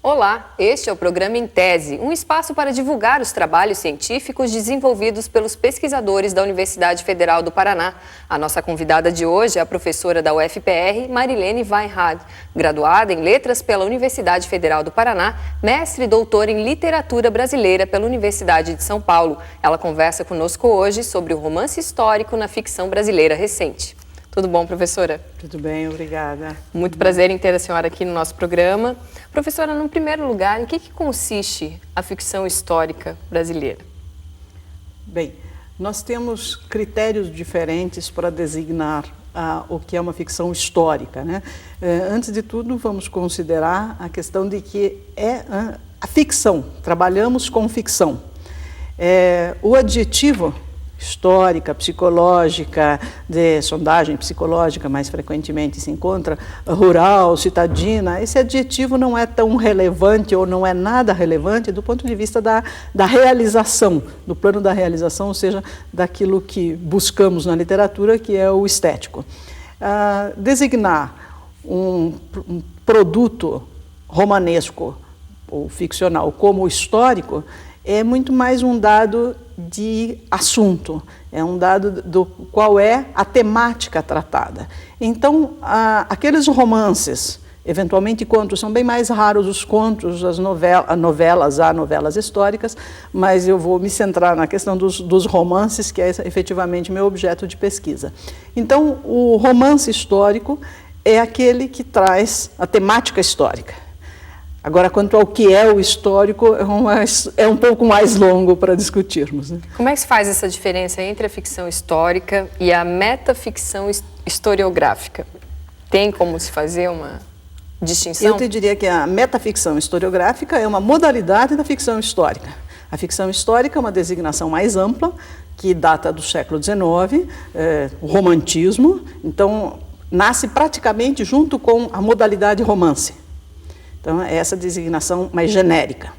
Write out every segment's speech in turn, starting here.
Olá, este é o programa Em Tese, um espaço para divulgar os trabalhos científicos desenvolvidos pelos pesquisadores da Universidade Federal do Paraná. A nossa convidada de hoje é a professora da UFPR, Marilene Weinhardt, graduada em Letras pela Universidade Federal do Paraná, mestre e doutora em Literatura Brasileira pela Universidade de São Paulo. Ela conversa conosco hoje sobre o romance histórico na ficção brasileira recente. Tudo bom, professora? Tudo bem, obrigada. Muito prazer em ter a senhora aqui no nosso programa. Professora, no primeiro lugar, em que consiste a ficção histórica brasileira? Bem, nós temos critérios diferentes para designar o que é uma ficção histórica, né? Antes de tudo, vamos considerar a questão de que é a ficção, trabalhamos com ficção. O adjetivo histórica, psicológica, de sondagem psicológica mais frequentemente se encontra, rural, citadina, esse adjetivo não é tão relevante ou não é nada relevante do ponto de vista da realização, do plano da realização, ou seja, daquilo que buscamos na literatura, que é o estético. Designar um produto romanesco ou ficcional como histórico é muito mais um dado de assunto, é um dado do qual é a temática tratada. Então, aqueles romances, eventualmente contos, são bem mais raros os contos, as novelas, há novelas históricas, mas eu vou me centrar na questão dos romances, que é efetivamente meu objeto de pesquisa. Então, o romance histórico é aquele que traz a temática histórica. Agora, quanto ao que é o histórico, é um pouco mais longo para discutirmos, né? Como é que se faz essa diferença entre a ficção histórica e a metaficção historiográfica? Tem como se fazer uma distinção? Eu te diria que a metaficção historiográfica é uma modalidade da ficção histórica. A ficção histórica é uma designação mais ampla, que data do século XIX, o romantismo, então nasce praticamente junto com a modalidade romance. Então, é essa designação mais genérica.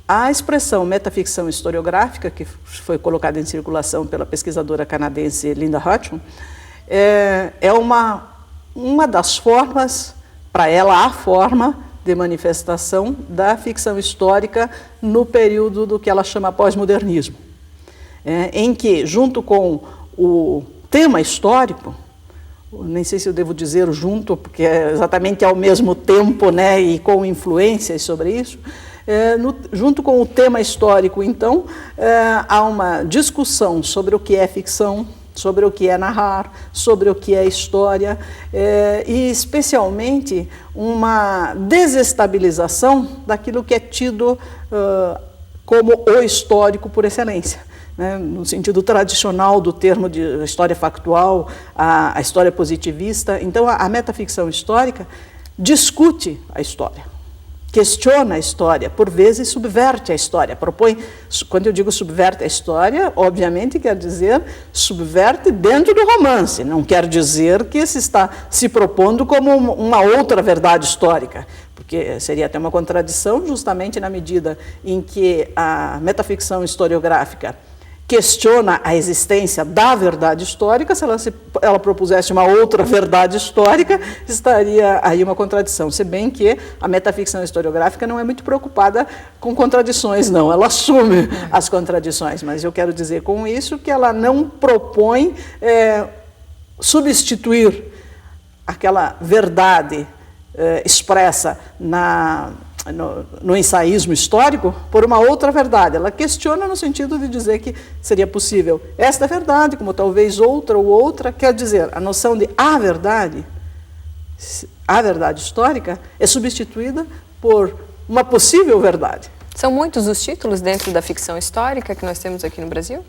A expressão metaficção historiográfica, que foi colocada em circulação pela pesquisadora canadense Linda Hutcheson, é uma das formas, para ela, a forma de manifestação da ficção histórica no período do que ela chama pós-modernismo, em que, junto com o tema histórico, nem sei se eu devo dizer junto, porque é exatamente ao mesmo tempo, né, e com influências sobre isso, junto com o tema histórico, então, há uma discussão sobre o que é ficção, sobre o que é narrar, sobre o que é história, e especialmente uma desestabilização daquilo que é tido como o histórico por excelência. Né, no sentido tradicional do termo de história factual, a história positivista. Então, a metaficção histórica discute a história, questiona a história, por vezes subverte a história, propõe, quando eu digo subverte a história, obviamente quer dizer subverte dentro do romance, não quer dizer que se está se propondo como uma outra verdade histórica, porque seria até uma contradição justamente na medida em que a metaficção historiográfica questiona a existência da verdade histórica. Se ela propusesse uma outra verdade histórica, estaria aí uma contradição. Se bem que a metaficção historiográfica não é muito preocupada com contradições, não. Ela assume as contradições, mas eu quero dizer com isso que ela não propõe substituir aquela verdade expressa no ensaísmo histórico por uma outra verdade. Ela questiona no sentido de dizer que seria possível esta verdade, como talvez outra ou outra, quer dizer, a noção de a verdade histórica é substituída por uma possível verdade. São muitos os títulos dentro da ficção histórica que nós temos aqui no Brasil?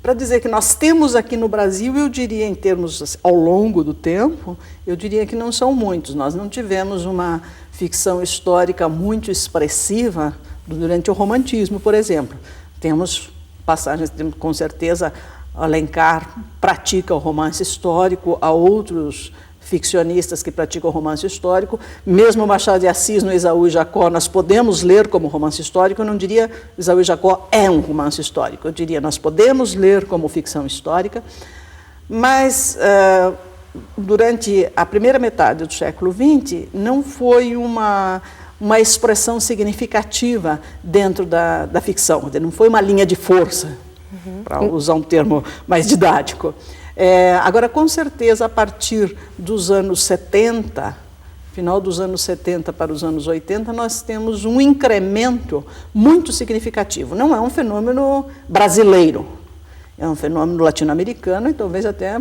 Para dizer que nós temos aqui no Brasil, eu diria, em termos ao longo do tempo, eu diria que não são muitos. Nós não tivemos uma ficção histórica muito expressiva durante o romantismo, por exemplo. Temos passagens, com certeza, Alencar pratica o romance histórico, há outros ficcionistas que praticam o romance histórico, mesmo Machado de Assis no Esaú e Jacó, nós podemos ler como romance histórico. Eu não diria Esaú e Jacó é um romance histórico, eu diria nós podemos ler como ficção histórica, mas durante a primeira metade do século XX, não foi uma expressão significativa dentro da ficção, não foi uma linha de força, para usar um termo mais didático. Agora, com certeza, a partir dos anos 70, final dos anos 70 para os anos 80, nós temos um incremento muito significativo. Não é um fenômeno brasileiro, é um fenômeno latino-americano e talvez até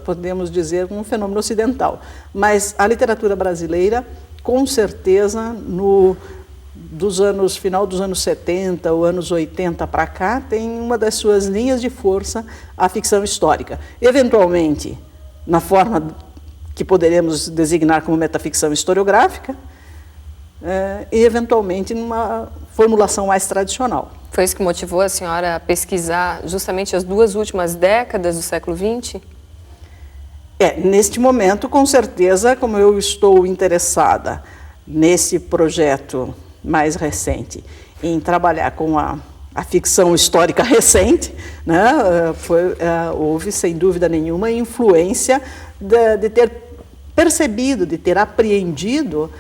podemos dizer um fenômeno ocidental. Mas a literatura brasileira, com certeza, final dos anos 70 ou anos 80 para cá, tem uma das suas linhas de força a ficção histórica. Eventualmente, na forma que poderemos designar como metaficção historiográfica, e eventualmente numa formulação mais tradicional. Foi isso que motivou a senhora a pesquisar justamente as 2 últimas décadas do século XX? Neste momento, com certeza, como eu estou interessada nesse projeto mais recente, em trabalhar com a ficção histórica recente, né, houve, sem dúvida nenhuma, influência de ter percebido, de ter apreendido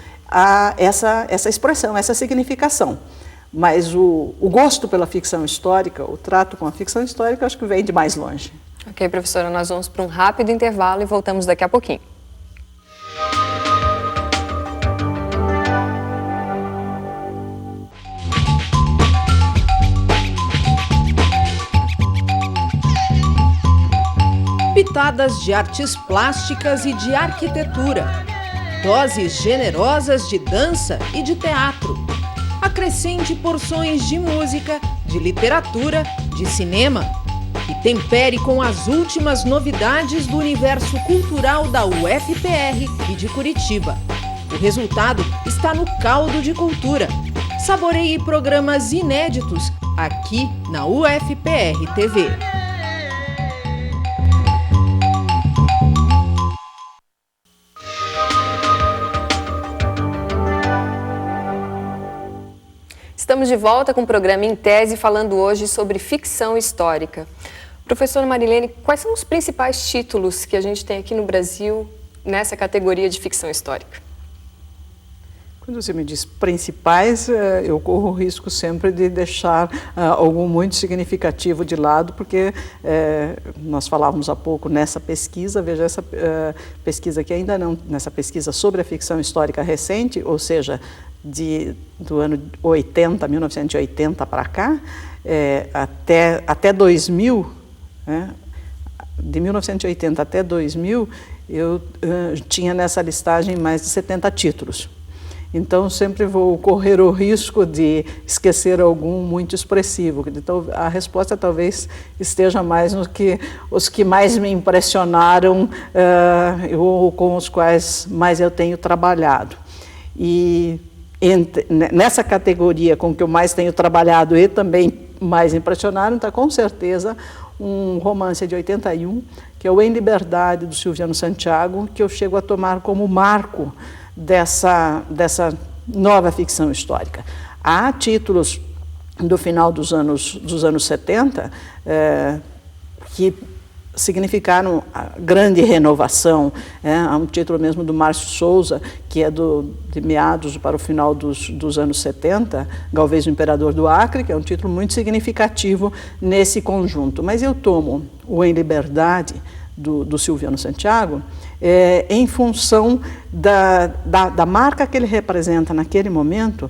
essa expressão, essa significação. Mas o gosto pela ficção histórica, o trato com a ficção histórica, acho que vem de mais longe. Ok, professora, nós vamos para um rápido intervalo e voltamos daqui a pouquinho. Pitadas de artes plásticas e de arquitetura, doses generosas de dança e de teatro, acrescente porções de música, de literatura, de cinema e tempere com as últimas novidades do universo cultural da UFPR e de Curitiba. O resultado está no Caldo de Cultura. Saboreie programas inéditos aqui na UFPR TV. Estamos de volta com o programa Em Tese, falando hoje sobre ficção histórica. Professora Marilene, quais são os principais títulos que a gente tem aqui no Brasil nessa categoria de ficção histórica? Quando você me diz principais, eu corro o risco sempre de deixar algum muito significativo de lado, porque nós falávamos há pouco nessa pesquisa, veja essa pesquisa que ainda não, nessa pesquisa sobre a ficção histórica recente, ou seja, do ano 1980 para cá, até 2000, de 1980 até 2000, eu tinha nessa listagem mais de 70 títulos. Então, sempre vou correr o risco de esquecer algum muito expressivo. Então, a resposta talvez esteja mais os que mais me impressionaram ou com os quais mais eu tenho trabalhado. E nessa categoria com que eu mais tenho trabalhado e também mais impressionaram, está com certeza um romance de 81, que é o Em Liberdade, do Silviano Santiago, que eu chego a tomar como marco dessa nova ficção histórica. Há títulos do final dos anos 70 que significaram a grande renovação. Há um título mesmo do Márcio Souza, que é de meados para o final dos anos 70, Galvez, o Imperador do Acre, que é um título muito significativo nesse conjunto. Mas eu tomo o Em Liberdade, do Silviano Santiago, em função da marca que ele representa naquele momento,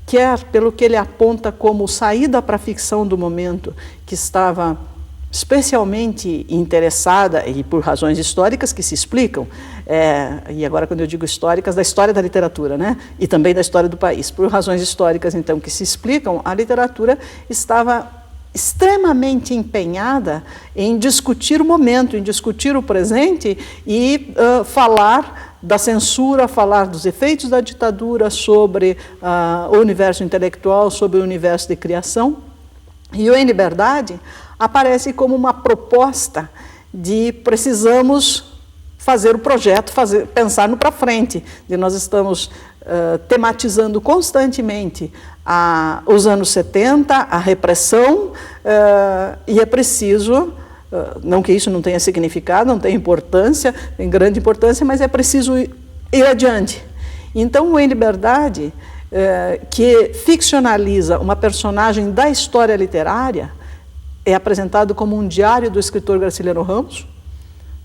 que é pelo que ele aponta como saída para a ficção do momento, que estava especialmente interessada, e por razões históricas que se explicam, e agora quando eu digo históricas, da história da literatura, né? E também da história do país. Por razões históricas, então, que se explicam, a literatura estava extremamente empenhada em discutir o momento, em discutir o presente e falar da censura, falar dos efeitos da ditadura sobre o universo intelectual, sobre o universo de criação. E o Em Liberdade aparece como uma proposta de precisamos fazer o projeto, pensar no para frente, de nós estamos tematizando constantemente os anos 70, a repressão, e é preciso não que isso não tenha significado, não tem importância, tem grande importância, mas é preciso ir adiante. Então, o Em Liberdade, que ficcionaliza uma personagem da história literária, é apresentado como um diário do escritor Graciliano Ramos,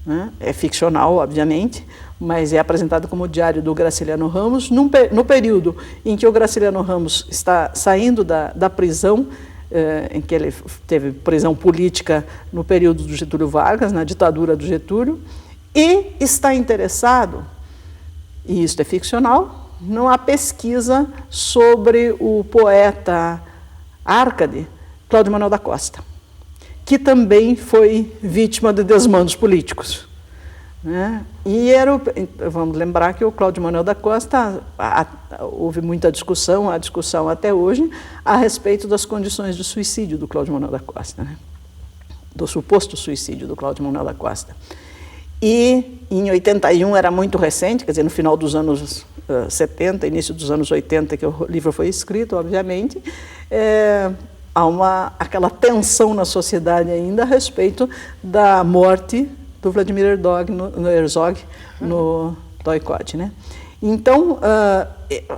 né? É ficcional, obviamente, mas é apresentado como o diário do Graciliano Ramos, no período em que o Graciliano Ramos está saindo da prisão, em que ele teve prisão política no período do Getúlio Vargas, na ditadura do Getúlio, e está interessado, e isso é ficcional, numa pesquisa sobre o poeta Árcade, Cláudio Manuel da Costa, que também foi vítima de desmandos políticos, né? E vamos lembrar que o Cláudio Manuel da Costa, houve muita discussão, a discussão até hoje, a respeito das condições de suicídio do Cláudio Manuel da Costa, né? Do suposto suicídio do Cláudio Manuel da Costa. E em 81 era muito recente, quer dizer, no final dos anos 70, início dos anos 80, que o livro foi escrito, obviamente, há aquela tensão na sociedade ainda a respeito da morte do Vladimir Herzog no Doikod, né? Então,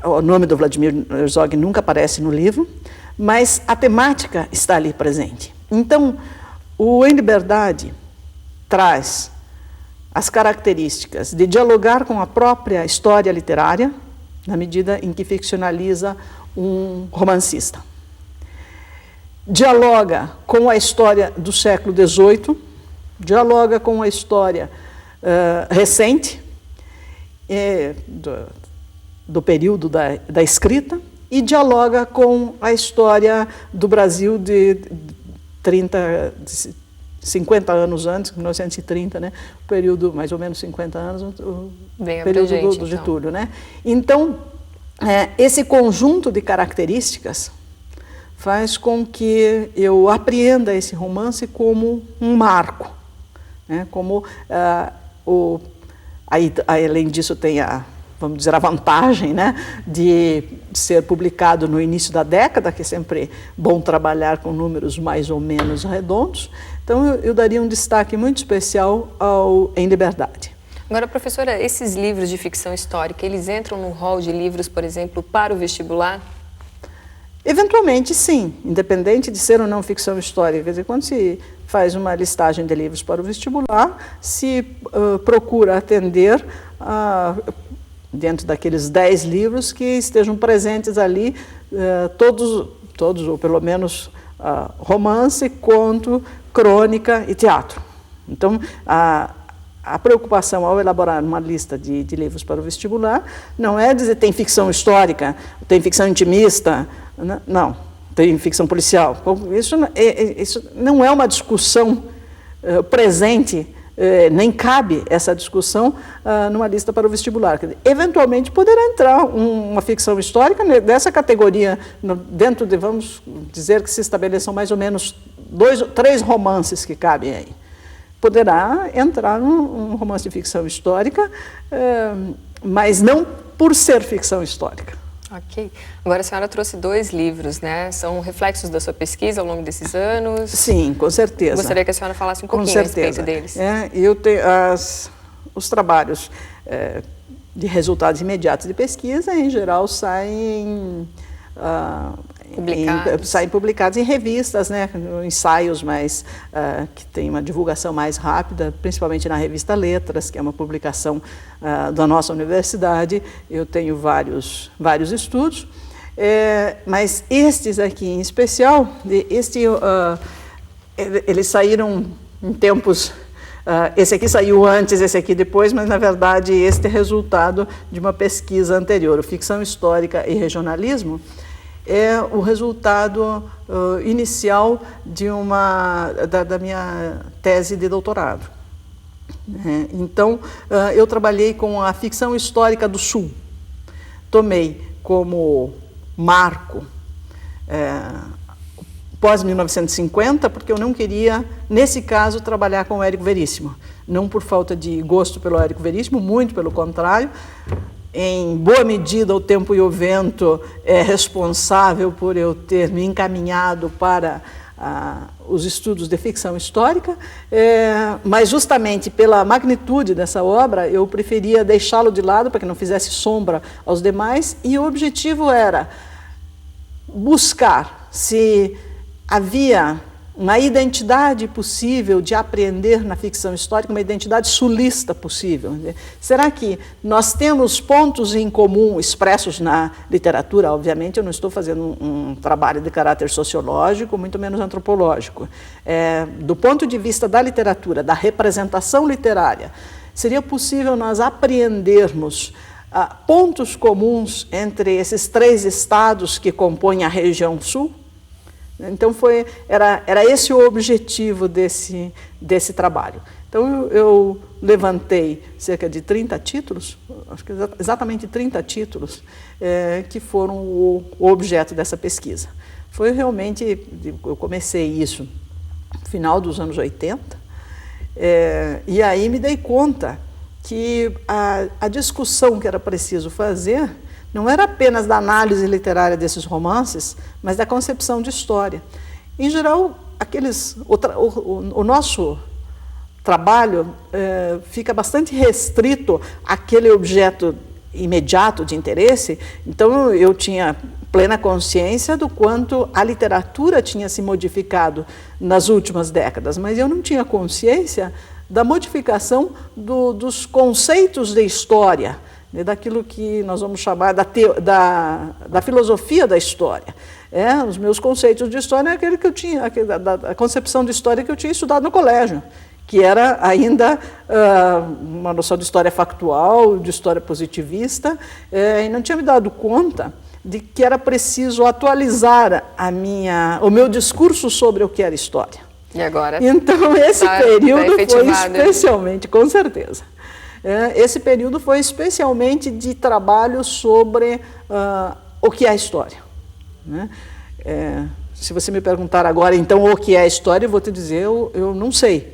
o nome do Vladimir Herzog nunca aparece no livro, mas a temática está ali presente. Então, o Em Liberdade traz as características de dialogar com a própria história literária, na medida em que ficcionaliza um romancista. Dialoga com a história do século XVIII, dialoga com a história recente, do período da escrita, e dialoga com a história do Brasil de 50 anos antes, 1930, né? O período, mais ou menos 50 anos, o período do Getúlio, né? Então, esse conjunto de características faz com que eu apreenda esse romance como um marco, né? Como além disso tem vamos dizer, a vantagem, né, de ser publicado no início da década, que é sempre bom trabalhar com números mais ou menos redondos. Então, eu daria um destaque muito especial ao Em Liberdade. Agora, professora, esses livros de ficção histórica, eles entram no rol de livros, por exemplo, para o vestibular? Eventualmente, sim, independente de ser ou não ficção histórica. Quer dizer, quando se faz uma listagem de livros para o vestibular, se procura atender dentro daqueles 10 livros que estejam presentes ali, todos ou pelo menos romance, conto, crônica e teatro. Então, a preocupação ao elaborar uma lista de livros para o vestibular não é dizer tem ficção histórica, tem ficção intimista, não, tem ficção policial. Isso não é uma discussão presente, nem cabe essa discussão numa lista para o vestibular. Quer dizer, eventualmente poderá entrar uma ficção histórica dessa categoria, dentro de, vamos dizer que se estabeleçam mais ou menos 2 ou 3 romances que cabem aí. Poderá entrar um romance de ficção histórica, mas não por ser ficção histórica. Ok. Agora a senhora trouxe 2 livros, né? São reflexos da sua pesquisa ao longo desses anos? Sim, com certeza. Gostaria que a senhora falasse um pouquinho a respeito deles. Eu tenho os trabalhos de resultados imediatos de pesquisa, em geral, saem publicados em revistas, né, ensaios que tem uma divulgação mais rápida, principalmente na revista Letras, que é uma publicação da nossa universidade. Eu tenho vários estudos, mas estes aqui em especial, eles saíram em tempos... esse aqui saiu antes, esse aqui depois, mas, na verdade, este é resultado de uma pesquisa anterior. O Ficção Histórica e Regionalismo é o resultado inicial da minha tese de doutorado. Então, eu trabalhei com a ficção histórica do Sul. Tomei como marco pós-1950, porque eu não queria, nesse caso, trabalhar com o Érico Veríssimo. Não por falta de gosto pelo Érico Veríssimo, muito pelo contrário. Em boa medida, O Tempo e o Vento é responsável por eu ter me encaminhado para os estudos de ficção histórica, mas justamente pela magnitude dessa obra, eu preferia deixá-lo de lado para que não fizesse sombra aos demais, e o objetivo era buscar se havia uma identidade possível de apreender na ficção histórica, uma identidade sulista possível. Será que nós temos pontos em comum expressos na literatura? Obviamente, eu não estou fazendo um trabalho de caráter sociológico, muito menos antropológico. Do ponto de vista da literatura, da representação literária, seria possível nós apreendermos pontos comuns entre esses 3 estados que compõem a região sul? Então, era esse o objetivo desse trabalho. Então, eu levantei cerca de 30 títulos, acho que exatamente 30 títulos, que foram o objeto dessa pesquisa. Foi realmente, eu comecei isso no final dos anos 80, e aí me dei conta que a discussão que era preciso fazer não era apenas da análise literária desses romances, mas da concepção de história. Em geral, o nosso trabalho fica bastante restrito àquele objeto imediato de interesse, então eu tinha plena consciência do quanto a literatura tinha se modificado nas últimas décadas, mas eu não tinha consciência da modificação dos conceitos de história, daquilo que nós vamos chamar da filosofia da história. Os meus conceitos de história é aquele que eu tinha, a concepção de história que eu tinha estudado no colégio, que era ainda uma noção de história factual, de história positivista, e não tinha me dado conta de que era preciso atualizar o meu discurso sobre o que era história. E agora? Então, esse período foi especialmente, com certeza. Esse período foi especialmente de trabalho sobre o que é história. Se você me perguntar agora, então, o que é história, eu vou te dizer, eu não sei.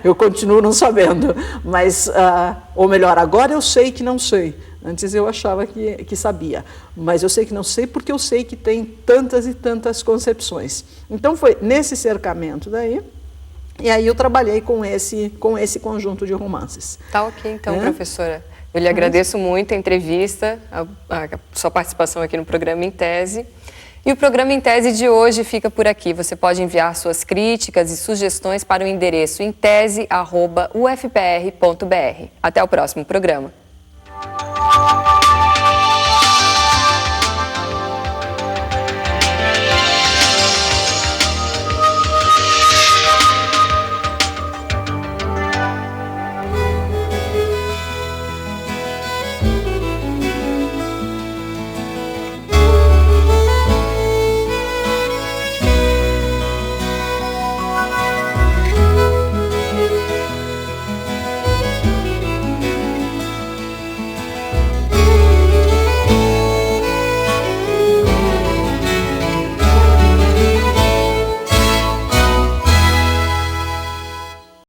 Eu continuo não sabendo. Mas, ou melhor, agora eu sei que não sei. Antes eu achava que sabia. Mas eu sei que não sei porque eu sei que tem tantas e tantas concepções. Então, foi nesse cercamento daí. E aí eu trabalhei com esse conjunto de romances. Tá ok, então, professora. Eu lhe agradeço muito a entrevista, a sua participação aqui no programa Em Tese. E o programa Em Tese de hoje fica por aqui. Você pode enviar suas críticas e sugestões para o endereço emtese@ufpr.br. Até o próximo programa.